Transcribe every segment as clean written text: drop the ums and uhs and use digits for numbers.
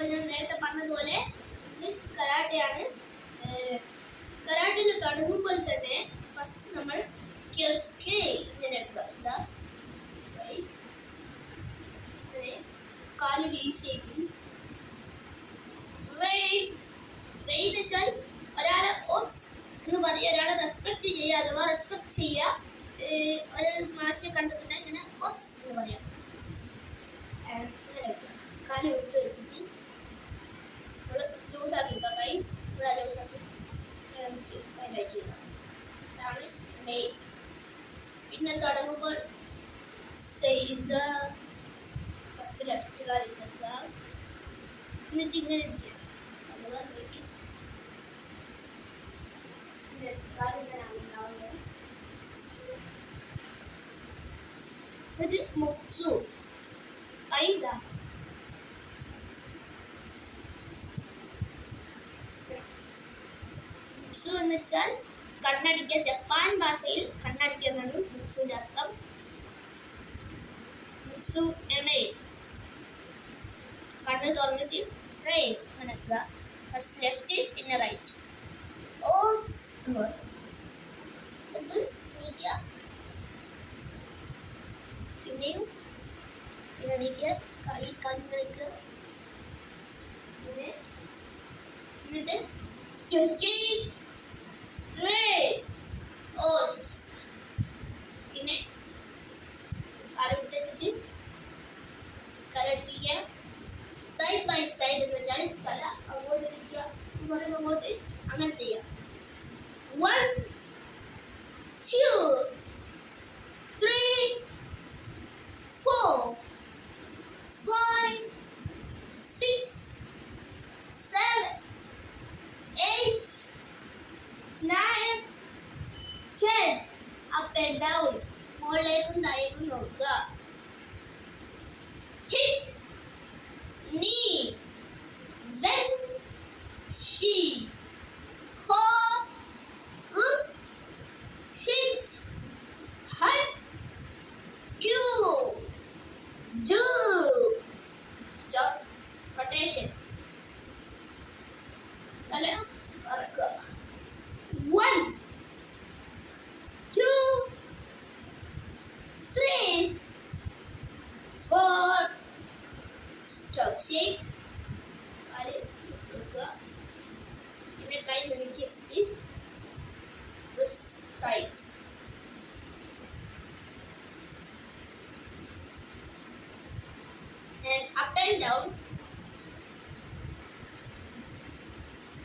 അപ്പോൾ ഞാൻ നേരത്തെ പറഞ്ഞതുപോലെ ഇത് കരാട്ടയാണ്. കരാട്ടയിൽ തുടങ്ങുമ്പോൾ തന്നെ ഫസ്റ്റ് നമ്മൾ ക്യോസ്കെ ഇങ്ങനെ എടുക്കുക. എന്താ അങ്ങനെ കാല് വി ഷേപ്പിൽ. റേ എന്ന് വെച്ചാൽ ഒരാളെ ഓസ് എന്ന് പറയുക, ഒരാളെ റെസ്പെക്ട് ചെയ്യുക അഥവാ റെസ്പെക്ട് ചെയ്യുക. ഒരു മാഷെ കണ്ടിട്ടുണ്ടെങ്കിൽ ഇങ്ങനെ ഓസ് എന്ന് പറയാം. ഇങ്ങനെ കാല് വിട്ട് വെച്ചിട്ട് നമ്മൾ ലൂസാക്കി വെക്കുക. കൈ ഇവിടെ ലൂസാക്കി കൈലായിട്ട് ചെയ്യുക. ഇതാണ് റേ. പിന്നെ തുടങ്ങുമ്പോൾ ഫസ്റ്റ് ലെഫ്റ്റ് കാലിൽ നിൽക്കുക, എന്നിട്ട് ഇങ്ങനെ ഇരിക്കുക. അഥവാ ഒരു മുക്സു ഐതാ മുക്സു എന്ന് വെച്ചാൽ കണ്ണടിക്കുക. ജപ്പാൻ ഭാഷയിൽ കണ്ണടിക്കുക എന്നാണ് മുക്സുവിന്റെ അർത്ഥം. മുക്സു എമേ കണ്ണ് തുറന്നിട്ട് റേ കണക്കുക. ഫസ്റ്റ് ലെഫ്റ്റ് പിന്നെ റൈറ്റ്. ഓസ് എന്ന് പറയും. ഇത് നീക്കുക, പിന്നെയും പിന്നെ നീക്കുക, കൈ കാലി കളിക്കുക. പിന്നെ എന്നിട്ട് ക്യോസ്കെ റേ ഓസ്. പിന്നെ കാല് വിട്ടച്ചിട്ട് കലടിപ്പിക്കുക. സൈഡ് ബൈ സൈഡ് എന്ന് വെച്ചാൽ തല അങ്ങോട്ട് തിരിക്കുക, അങ്ങോട്ട് അങ്ങനെ ചെയ്യാം. 1 2 3 4 5 6 7 8 9 10. അപ്പ് ആൻഡ് ഡൗൺ, മുകളിലേക്കും താഴേക്കും നോക്കുക. Hit knee, zen, shi, ho, root, shit, hut, do, stop, rotation. Kala, arka. 1 2 3 4. Stop, shake. കാല് കൊടുക്കുക. പിന്നെ കൈ നീട്ടി വെച്ചിട്ട് wrist tight. And up and down.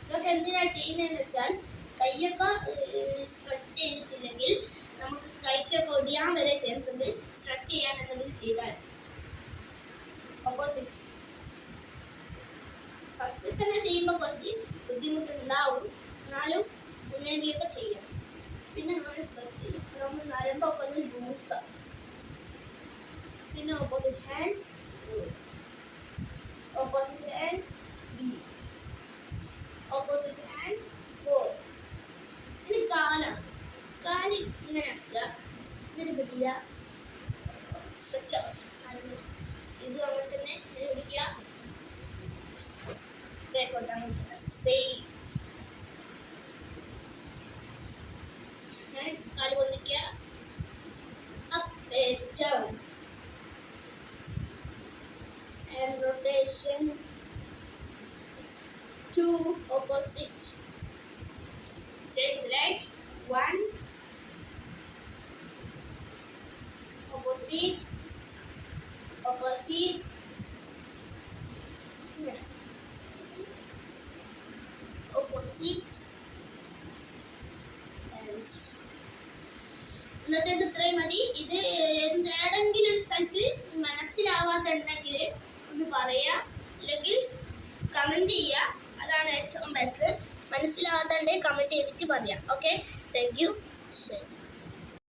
ഇതൊക്കെ എന്തിനാ ചെയ്യുന്നതെന്ന് വെച്ചാൽ കൈയൊക്കെ സ്ട്രെച്ച് ചെയ്തിട്ടില്ലെങ്കിൽ നമുക്ക് കൈക്കൊക്കെ ഒടിയാൻ വരെ ചാൻസ് ഉണ്ട്. സ്ട്രെച്ച് ചെയ്യാൻ എന്തെങ്കിലും ചെയ്താൽ. ഓപ്പോസിറ്റ് ഫസ്റ്റ് തന്നെ ചെയ്യുമ്പോൾ കുറച്ച് ബുദ്ധിമുട്ടുണ്ടാവും, എന്നാലും എങ്ങനെയെങ്കിലുമൊക്കെ ചെയ്യാം. പിന്നെ നമ്മൾ സ്ട്രെച്ച് ചെയ്യും. നമ്മൾ നരമ്പൊക്കെ ഒന്ന് ലൂസാം. പിന്നെ opposite hand opposite hand B opposite hand 4. ഇനി കാലാണ്. കാല് ഇങ്ങനെ ആക്കുക, ഇങ്ങനെ പിടിക്കുക, സ്ട്രെച്ച് ആവും. ഇത് അങ്ങനെ തന്നെ ഇങ്ങനെ പിടിക്കുക, ബാക്കോട്ട് അങ്ങനെ സെയിം. കാല് പൊന്തിക്കുക, up and down. And rotation to opposite. Change leg. 1 opposite opposite. Opposite. And ഇന്നത്തെ ഇത്രയും മതി. ഇത് എന്തെങ്കിലും ഒരു സ്ഥലത്ത് മനസ്സിലാവാത്തുണ്ടെങ്കിൽ ഒന്ന് പറയാ, അല്ലെങ്കിൽ കമന്റ് ചെയ്യുക. അതാണ് ഏറ്റവും ബെറ്റർ. മനസ്സിലാവാത്തണ്ടേ കമന്റ് ചെയ്തിട്ട് പറയാം. Okay, thank you. ശരി.